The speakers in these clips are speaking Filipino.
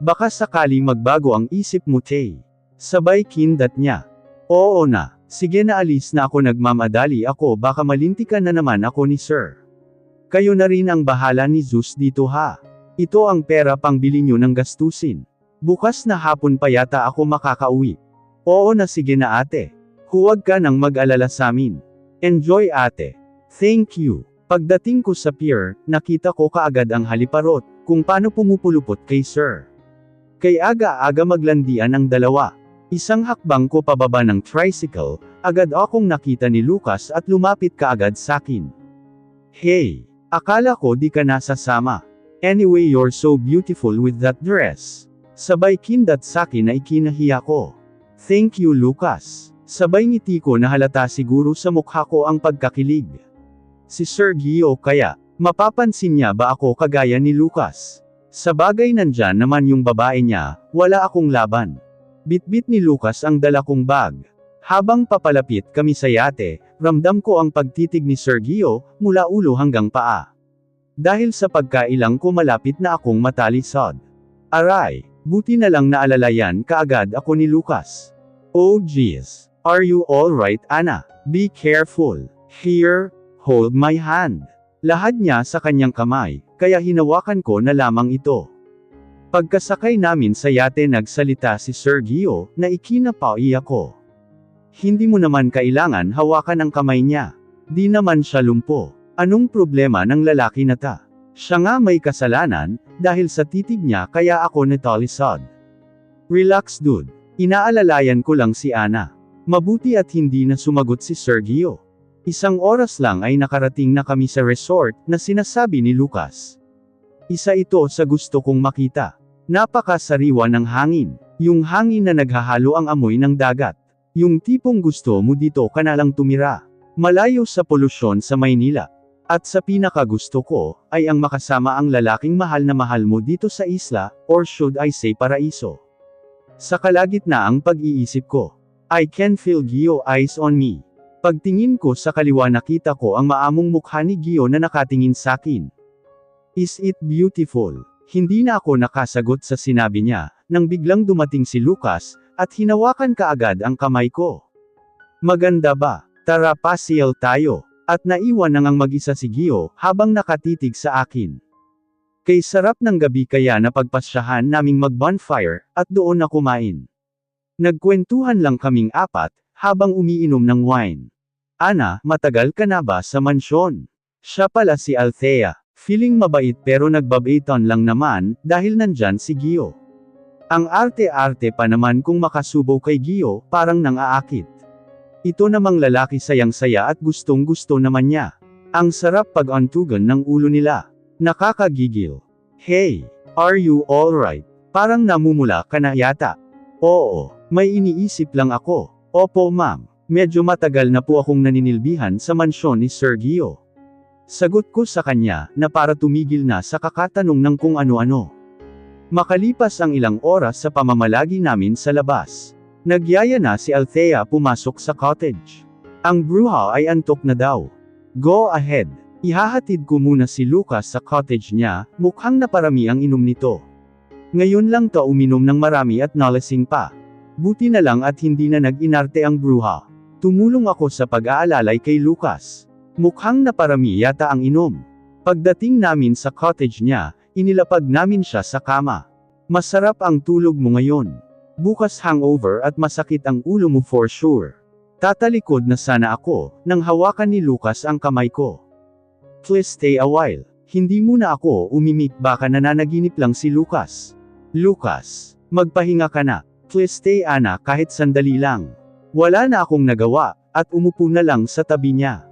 Baka sakali magbago ang isip mo, Tay. Sabay kindat niya. Oo na, sige na, alis na ako, nagmamadali ako, baka malintikan na naman ako ni Sir. Kayo na rin ang bahala ni Zeus dito ha. Ito ang pera pangbili nyo ng gastusin. Bukas na hapon pa yata ako makakauwi. Oo na, sige na ate. Huwag ka nang mag-alala sa amin. Enjoy ate. Thank you. Pagdating ko sa pier, nakita ko kaagad ang haliparot, kung paano pumupulupot kay Sir. Kay aga-aga maglandian ang dalawa. Isang hakbang ko pababa ng tricycle, agad akong nakita ni Lucas at lumapit kaagad sakin. Hey, akala ko di ka nasasama. Anyway, you're so beautiful with that dress. Sabay kindat sakin na ikinahiya ko. Thank you, Lucas. Sabay ngiti ko na halata siguro sa mukha ko ang pagkakilig. Si Sir Gio kaya, mapapansin niya ba ako kagaya ni Lucas? Sa bagay nandyan naman yung babae niya, wala akong laban. Bitbit ni Lucas ang dala kong bag. Habang papalapit kami sa yate, ramdam ko ang pagtitig ni Sir Gio, mula ulo hanggang paa. Dahil sa pagkailang ko malapit na akong matalisod. Aray, buti na lang naalalayan kaagad ako ni Lucas. Oh jeez, are you alright Ana? Be careful. Here, hold my hand. Lahad niya sa kanyang kamay, kaya hinawakan ko na lamang ito. Pagkasakay namin sa yate nagsalita si Sir Gio, na ikinapawi ako. Hindi mo naman kailangan hawakan ang kamay niya. Di naman siya lumpo. Anong problema ng lalaki na ta? Siya nga may kasalanan, dahil sa titig niya kaya ako natalisod. Relax dude. Inaalalayan ko lang si Ana. Mabuti at hindi na sumagot si Sir Gio. Isang oras lang ay nakarating na kami sa resort, na sinasabi ni Lucas. Isa ito sa gusto kong makita. Napakasariwa ng hangin. Yung hangin na naghahalo ang amoy ng dagat. Yung tipong gusto mo dito ka na lang tumira. Malayo sa polusyon sa Maynila. At sa pinakagusto ko, ay ang makasama ang lalaking mahal na mahal mo dito sa isla, or should I say paraiso. Sa kalagitnaang pag-iisip ko, I can feel Gio eyes on me. Pagtingin ko sa kaliwa nakita ko ang maamong mukha ni Gio na nakatingin sakin. Is it beautiful? Hindi na ako nakasagot sa sinabi niya, nang biglang dumating si Lucas, at hinawakan kaagad ang kamay ko. Maganda ba? Tara pasyal tayo. At naiwan na ngang mag-isa si Gio, habang nakatitig sa akin. Kay sarap ng gabi kaya napagpasyahan naming mag-bonfire, at doon na kumain. Nagkwentuhan lang kaming apat, habang umiinom ng wine. Ana, matagal ka na ba sa mansyon? Siya pala si Althea. Feeling mabait pero nagbabaitan lang naman, dahil nandyan si Gio. Ang arte-arte pa naman kung makasubo kay Gio, parang nang-aakit. Ito namang lalaki sayang-saya at gustong-gusto naman niya. Ang sarap pag-antugan ng ulo nila. Nakakagigil. Hey, are you alright? Parang namumula ka na yata. Oo, may iniisip lang ako. Opo ma'am, medyo matagal na po akong naninilbihan sa mansyon ni Sir Gio. Sagot ko sa kanya, na para tumigil na sa kakatanong ng kung ano-ano. Makalipas ang ilang oras sa pamamalagi namin sa labas. Nagyaya na si Althea pumasok sa cottage. Ang bruha ay antok na daw. Go ahead. Ihahatid ko muna si Lucas sa cottage niya, mukhang naparami ang inom nito. Ngayon lang to uminom ng marami at nalasing pa. Buti na lang at hindi na nag-inarte ang bruha. Tumulong ako sa pag-aalalay kay Lucas. Mukhang naparami yata ang inom. Pagdating namin sa cottage niya, inilapag namin siya sa kama. Masarap ang tulog mo ngayon. Bukas hangover at masakit ang ulo mo for sure. Tatalikod na sana ako, nang hawakan ni Lucas ang kamay ko. Please stay a while. Hindi muna ako umimik, baka nananaginip lang si Lucas. Lucas, magpahinga ka na. Please stay Ana kahit sandali lang. Wala na akong nagawa, at umupo na lang sa tabi niya.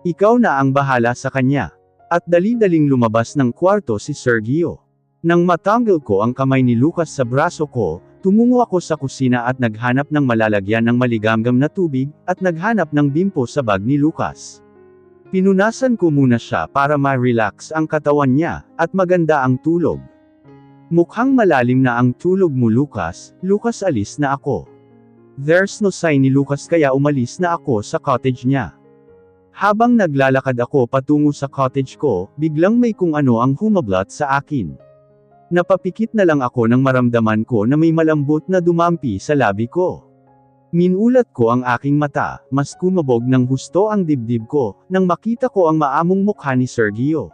Ikaw na ang bahala sa kanya. At dali-daling lumabas ng kwarto si Sir Gio. Nang matanggal ko ang kamay ni Lucas sa braso ko, tumungo ako sa kusina at naghanap ng malalagyan ng maligamgam na tubig, at naghanap ng bimpo sa bag ni Lucas. Pinunasan ko muna siya para ma-relax ang katawan niya, at maganda ang tulog. Mukhang malalim na ang tulog mo Lucas. Lucas, alis na ako. There's no sign ni Lucas kaya umalis na ako sa cottage niya. Habang naglalakad ako patungo sa cottage ko, biglang may kung ano ang humablat sa akin. Napapikit na lang ako nang maramdaman ko na may malambot na dumampi sa labi ko. Minulat ko ang aking mata, mas kumabog ng husto ang dibdib ko, nang makita ko ang maamong mukha ni Sergio.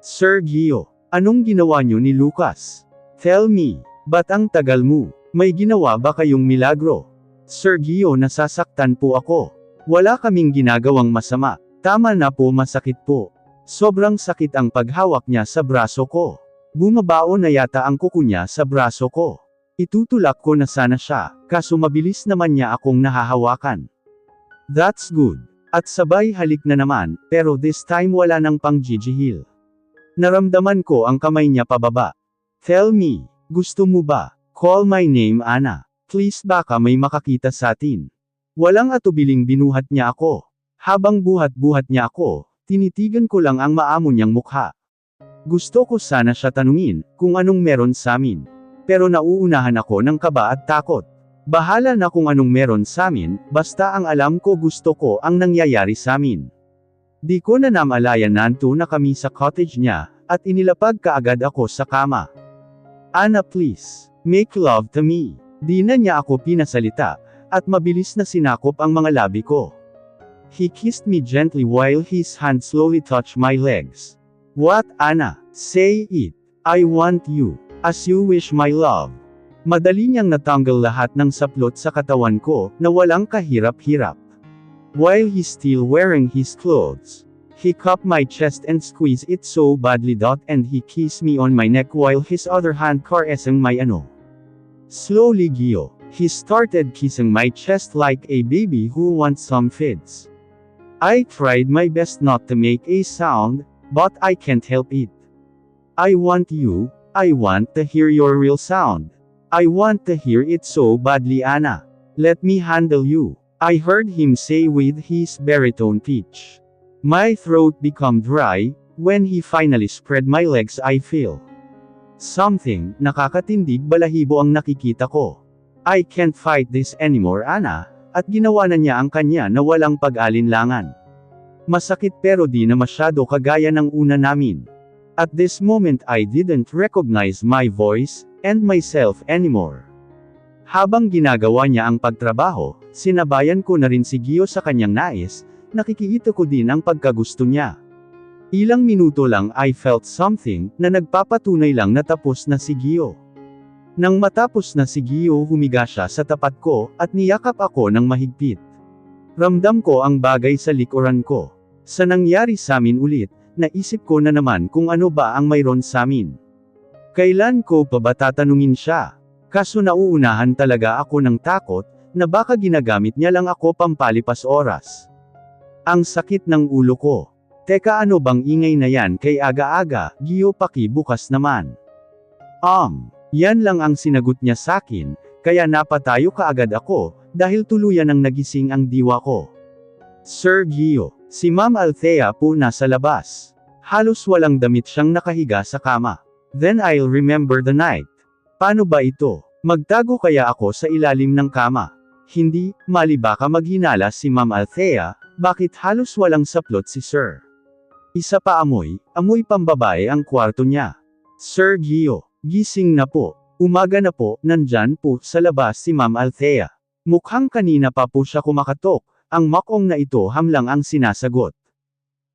Sergio, anong ginawa niyo ni Lucas? Tell me, ba't ang tagal mo? May ginawa ba kayong milagro? Sergio, nasasaktan po ako. Wala kaming ginagawang masama. Tama na po, masakit po. Sobrang sakit ang paghawak niya sa braso ko. Bumabao na yata ang kuko niya sa braso ko. Itutulak ko na sana siya, kaso mabilis naman niya akong nahahawakan. That's good. At sabay halik na naman, pero this time wala nang pang jijihil. Naramdaman ko ang kamay niya pababa. Tell me, gusto mo ba? Call my name Ana. Please, baka may makakita sa atin. Walang atubiling binuhat niya ako. Habang buhat-buhat niya ako, tinitigan ko lang ang maamo niyang mukha. Gusto ko sana siya tanungin, kung anong meron sa amin. Pero nauunahan ako ng kaba at takot. Bahala na kung anong meron sa amin, basta ang alam ko gusto ko ang nangyayari sa amin. Di ko na namalayan nanto na kami sa cottage niya, at inilapag kaagad ako sa kama. Ana, please, make love to me. Di na niya ako pinasalita, at mabilis na sinakop ang mga labi ko. He kissed me gently while his hand slowly touched my legs. What, Ana? Say it. I want you. As you wish, my love. Madali niyang natanggal lahat ng saplot sa katawan ko, na walang kahirap-hirap. While he's still wearing his clothes, he cupped my chest and squeezed it so badly and he kissed me on my neck while his other hand caressing my ano. Slowly, Gio, he started kissing my chest like a baby who wants some fits. I tried my best not to make a sound, but I can't help it. I want you, I want to hear your real sound. I want to hear it so badly, Ana. Let me handle you. I heard him say with his baritone pitch. My throat became dry, when he finally spread my legs. I feel something, nakakatindig balahibo ang nakikita ko. I can't fight this anymore, Ana, at ginawa na niya ang kanya na walang pag-alinlangan. Masakit pero di na masyado kagaya ng una namin. At this moment I didn't recognize my voice, and myself anymore. Habang ginagawa niya ang pagtrabaho, sinabayan ko na rin si Gio sa kanyang nais, nakikita ko din ang pagkagusto niya. Ilang minuto lang I felt something, na nagpapatunay lang na tapos na si Gio. Nang matapos na si Gio, humiga siya sa tapat ko, at niyakap ako ng mahigpit. Ramdam ko ang bagay sa likuran ko. Sa nangyari sa amin ulit, naisip ko na naman kung ano ba ang mayroon sa amin. Kailan ko pa ba tatanungin siya? Kaso nauunahan talaga ako ng takot, na baka ginagamit niya lang ako pampalipas oras. Ang sakit ng ulo ko. Teka, ano bang ingay na yan kay aga-aga, Gio, pakibukas naman. Yan lang ang sinagot niya sakin, kaya napatayo kaagad ako, dahil tuluyan ang nagising ang diwa ko. Sir Gio, si Ma'am Althea po nasa labas. Halos walang damit siyang nakahiga sa kama. Then I'll remember the night. Paano ba ito? Magtago kaya ako sa ilalim ng kama? Hindi, mali baka maghinala si Ma'am Althea, bakit halos walang saplot si Sir? Isa pa amoy pambabae ang kwarto niya. Sir Gio, gising na po. Umaga na po, nandyan po sa labas si Ma'am Althea. Mukhang kanina pa po siya kumakatok, ang makong na ito hamlang ang sinasagot.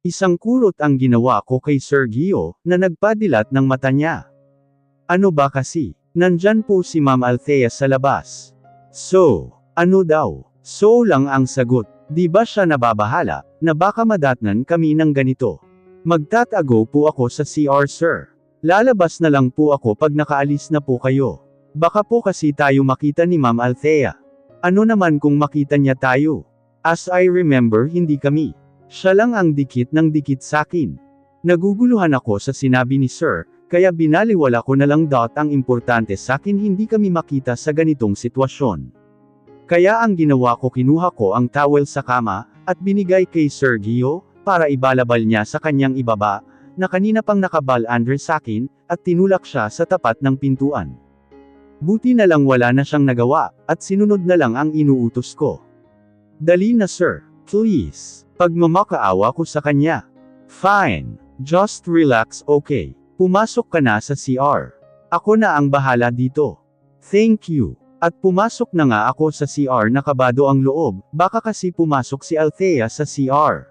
Isang kurot ang ginawa ko kay Sir Gio, na nagpadilat ng mata niya. Ano ba kasi? Nandyan po si Ma'am Althea sa labas. So, ano daw? So lang ang sagot. Di ba siya nababahala, na baka madatnan kami ng ganito? Magtatago po ako sa CR, sir. Lalabas na lang po ako pag nakaalis na po kayo. Baka po kasi tayo makita ni Ma'am Althea. Ano naman kung makita niya tayo? As I remember, hindi kami. Siya lang ang dikit ng dikit sakin. Naguguluhan ako sa sinabi ni Sir, kaya binaliwala ko na lang ang importante sakin hindi kami makita sa ganitong sitwasyon. Kaya ang ginawa ko, kinuha ko ang towel sa kama, at binigay kay Sir Gio, para ibalabal niya sa kanyang ibaba, na kanina pang nakabal under sakin, at tinulak siya sa tapat ng pintuan. Buti na lang wala na siyang nagawa, at sinunod na lang ang inuutos ko. Dali na, sir. Please. Pagmamakaawa ko sa kanya. Fine. Just relax, okay. Pumasok ka na sa CR. Ako na ang bahala dito. Thank you. At pumasok na nga ako sa CR na kabado ang loob, baka kasi pumasok si Althea sa CR.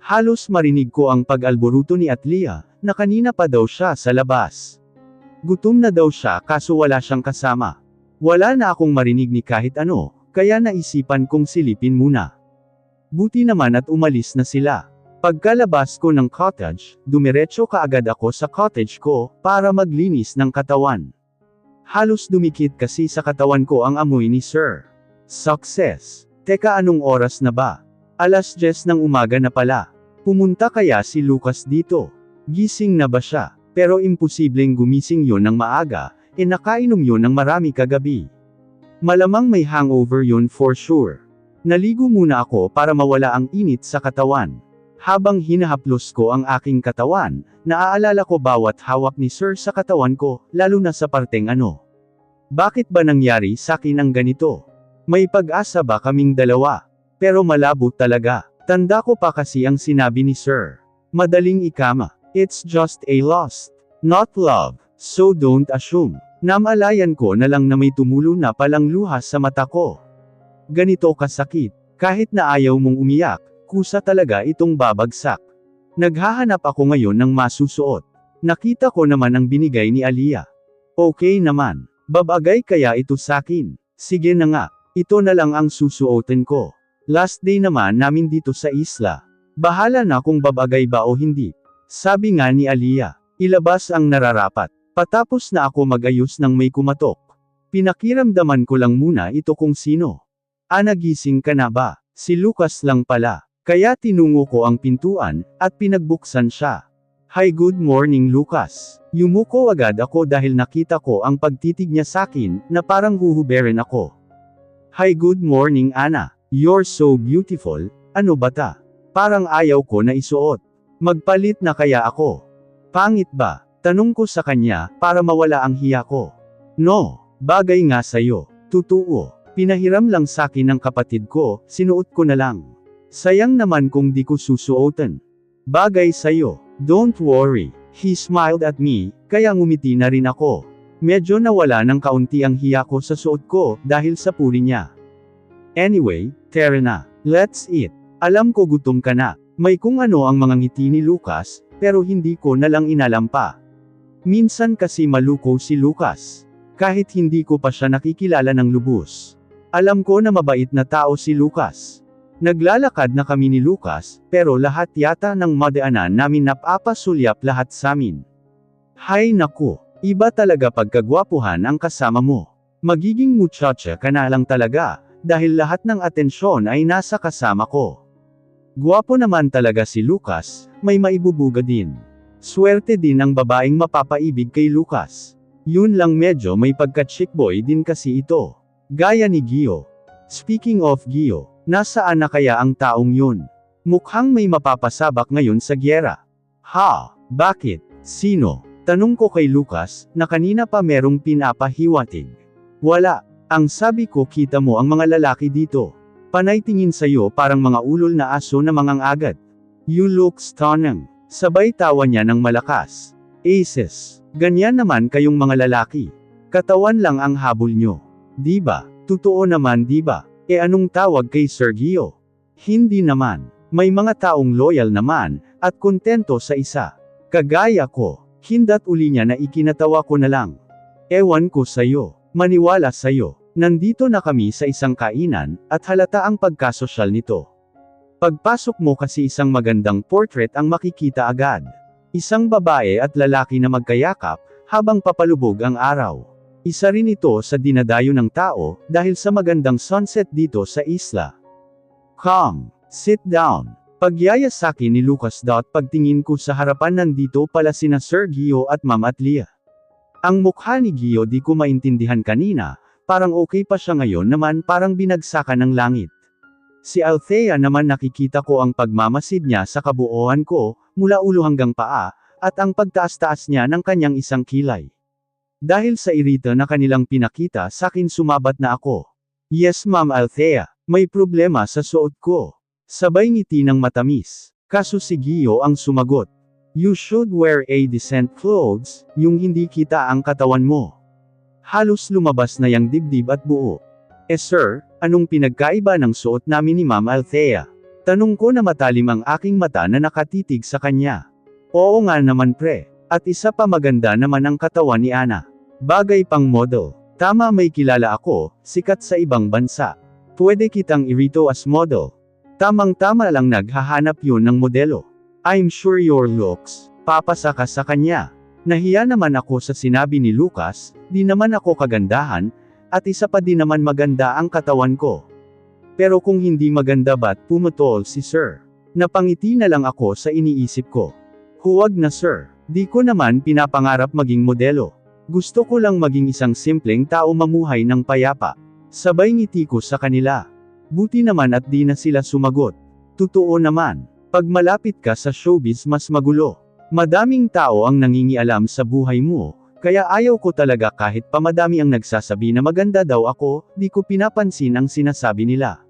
Halos marinig ko ang pag-alboruto ni Atlia, na kanina pa daw siya sa labas. Gutom na daw siya kaso wala siyang kasama. Wala na akong marinig ni kahit ano, kaya naisipan kong silipin muna. Buti naman at umalis na sila. Pagkalabas ko ng cottage, dumiretso kaagad ako sa cottage ko, para maglinis ng katawan. Halos dumikit kasi sa katawan ko ang amoy ni Sir. Success. Teka, anong oras na ba? 10:00 ng umaga na pala. Pumunta kaya si Lucas dito? Gising na ba siya? Pero imposibleng gumising yon ng maaga, nakainom yon ng marami kagabi. Malamang may hangover yon for sure. Naligo muna ako para mawala ang init sa katawan. Habang hinahaplos ko ang aking katawan, naaalala ko bawat hawak ni Sir sa katawan ko, lalo na sa parteng ano. Bakit ba nangyari sa akin ang ganito? May pag-asa ba kaming dalawa? Pero malabo talaga. Tanda ko pa kasi ang sinabi ni Sir. Madaling ikama. It's just a lust, not love. So don't assume. Namalayan ko na lang na may tumulo na palang luha sa mata ko. Ganito kasakit. Kahit na ayaw mong umiyak, kusa talaga itong babagsak. Naghahanap ako ngayon ng masusuot. Nakita ko naman ang binigay ni Alia. Okay naman. Babagay kaya ito sakin? Sige na nga. Ito na lang ang susuotin ko. Last day naman namin dito sa isla. Bahala na kung babagay ba o hindi. Sabi nga ni Alia. Ilabas ang nararapat. Patapos na ako mag-ayos ng may kumatok. Pinakiramdaman ko lang muna ito kung sino. Nagising ka na ba? Si Lucas lang pala. Kaya tinungo ko ang pintuan, at pinagbuksan siya. Hi, good morning Lucas. Yumuko agad ako dahil nakita ko ang pagtitig niya sakin, na parang huhuberin ako. Hi, good morning Ana. You're so beautiful. Ano ba ta? Parang ayaw ko na isuot. Magpalit na kaya ako? Pangit ba? Tanong ko sa kanya, para mawala ang hiya ko. No, bagay nga sayo. Totoo. Pinahiram lang sakin ng kapatid ko, sinuot ko na lang. Sayang naman kung di ko susuotan. Bagay sayo. Don't worry. He smiled at me, kaya ngumiti na rin ako. Medyo nawala ng kaunti ang hiya ko sa suot ko, dahil sa puri niya. Anyway, tara na. Let's eat. Alam ko gutom ka na. May kung ano ang mga ngiti ni Lucas, pero hindi ko na lang inalampa. Minsan kasi maluko si Lucas. Kahit hindi ko pa siya nakikilala ng lubos. Alam ko na mabait na tao si Lucas. Naglalakad na kami ni Lucas, pero lahat yata ng madaanan namin napapasulyap lahat samin. Hay naku, iba talaga pagkagwapuhan ang kasama mo. Magiging muchacha ka na lang talaga, dahil lahat ng atensyon ay nasa kasama ko. Gwapo naman talaga si Lucas, may maibubuga din. Swerte din ang babaeng mapapaibig kay Lucas. Yun lang medyo may pagka-chick boy din kasi ito. Gaya ni Gio. Speaking of Gio, nasaan na kaya ang taong yun? Mukhang may mapapasabak ngayon sa gyera. Ha? Bakit? Sino? Tanong ko kay Lucas, na kanina pa merong pinapahiwatig. Wala. Ang sabi ko, kita mo ang mga lalaki dito. Panay tingin sa'yo parang mga ulol na aso na mangang-agad. You look stunning. Sabay tawa niya ng malakas. Aces. Ganyan naman kayong mga lalaki. Katawan lang ang habol nyo. Diba? Totoo naman diba? Anong tawag kay Sergio? Hindi naman. May mga taong loyal naman, at kontento sa isa. Kagaya ko. Hindat uli niya na ikinatawa ko na lang. Ewan ko sa'yo. Maniwala sa'yo. Nandito na kami sa isang kainan, at halata ang pagkasosyal nito. Pagpasok mo kasi isang magandang portrait ang makikita agad. Isang babae at lalaki na magkayakap, habang papalubog ang araw. Isa rin ito sa dinadayo ng tao, dahil sa magandang sunset dito sa isla. Come, sit down. Pagyaya sakin ni Lucas. Pagtingin ko sa harapan, nandito pala sina Sir Gio at Ma'am Atlia. Ang mukha ni Gio di ko maintindihan kanina. Parang okay pa siya ngayon naman, parang binagsakan ng langit. Si Althea naman nakikita ko ang pagmamasid niya sa kabuuan ko, mula ulo hanggang paa, at ang pagtaas-taas niya ng kanyang isang kilay. Dahil sa irita na kanilang pinakita sakin, sumabat na ako. Yes Ma'am Althea, may problema sa suot ko. Sabay ngiti ng matamis. Kaso si Gio ang sumagot. You should wear a decent clothes, yung hindi kita ang katawan mo. Halos lumabas na yang dibdib at buo. Sir, anong pinagkaiba ng suot namin ni Ma'am Althea? Tanong ko na matalim ang aking mata na nakatitig sa kanya. Oo nga naman pre, at isa pa maganda naman ang katawan ni Ana. Bagay pang model. Tama, may kilala ako, sikat sa ibang bansa. Pwede kitang irito as model. Tamang-tama lang naghahanap yun ng modelo. I'm sure your looks, papasa ka sa kanya. Nahiya naman ako sa sinabi ni Lucas, di naman ako kagandahan, at isa pa di naman maganda ang katawan ko. Pero kung hindi maganda ba't pumutol si Sir? Napangiti na lang ako sa iniisip ko. Huwag na Sir, di ko naman pinapangarap maging modelo. Gusto ko lang maging isang simpleng tao mamuhay ng payapa. Sabay ngiti ko sa kanila. Buti naman at di na sila sumagot. Totoo naman, pag malapit ka sa showbiz mas magulo. Madaming tao ang nangingialam sa buhay mo, kaya ayaw ko talaga kahit pa madami ang nagsasabi na maganda daw ako, di ko pinapansin ang sinasabi nila.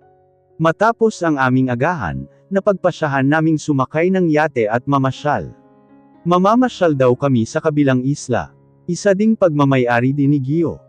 Matapos ang aming agahan, napagpasyahan naming sumakay ng yate at mamasyal. Mamamasyal daw kami sa kabilang isla. Isa ding pagmamay-ari din ni Gio.